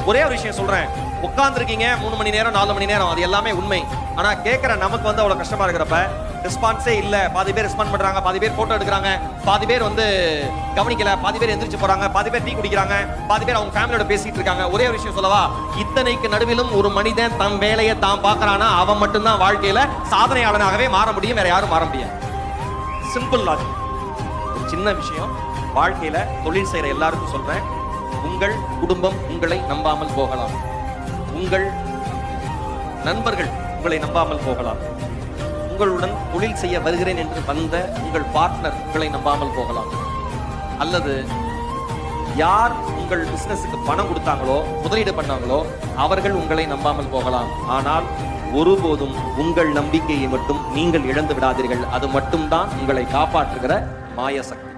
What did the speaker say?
ஒரே ஒரு விஷயம் சொல்றேன், உட்கார்ந்துருக்கீங்க 3 மணி நேரம் 4 மணி நேரம், அது எல்லாமே உண்மை. ஆனா கேட்கிற நமக்கு வந்து அவ்வளவு கஷ்டமா இருக்கிறப்ப ரெஸ்பான்ஸே இல்ல, பாதி பேர் ரெஸ்பாண்ட் பண்றாங்க, பாதி பேர் போட்டோ எடுக்கிறாங்க, பாதி பேர் வந்து கவனிக்கல, பாதி பேர் எந்திரிச்சு போறாங்க, பாதி பேர் டீ குடிக்கிறாங்க, பாதி பேர் அவங்க ஃபேமிலியோட பேசிட்டு இருக்காங்க. ஒரே ஒரு விஷயம் சொல்லவா, இத்தனைக்கு நடுவிலும் ஒரு மனிதன் தம் வேலையை தான் பார்க்கறானா அவன் மட்டும்தான் வாழ்க்கையில சாதனையாளனாகவே மாற முடியும், வேற யாரும் மாற முடியாது. Simple logic. ஒரு சின்ன விஷயம், வாழ்க்கையில தொழில் செய்யற எல்லாருக்கும் சொல்றேன், உங்கள் குடும்பம் உங்களை நம்பாமல் போகலாம், உங்கள் நண்பர்கள் உங்களை நம்பாமல் போகலாம், உங்களுடன் தொழில் செய்ய வருகிறேன் என்று வந்த உங்கள் பார்ட்னர் உங்களை நம்பாமல் போகலாம், அல்லது யார் உங்கள் பிசினஸுக்கு பணம் கொடுத்தாங்களோ முதலீடு பண்ணாங்களோ அவர்கள் உங்களை நம்பாமல் போகலாம். ஆனால் ஒருபோதும் உங்கள் நம்பிக்கையை மட்டும் நீங்கள் இழந்து விடாதீர்கள். அது மட்டும்தான் உங்களை காப்பாற்றுகிற மாய சக்தி.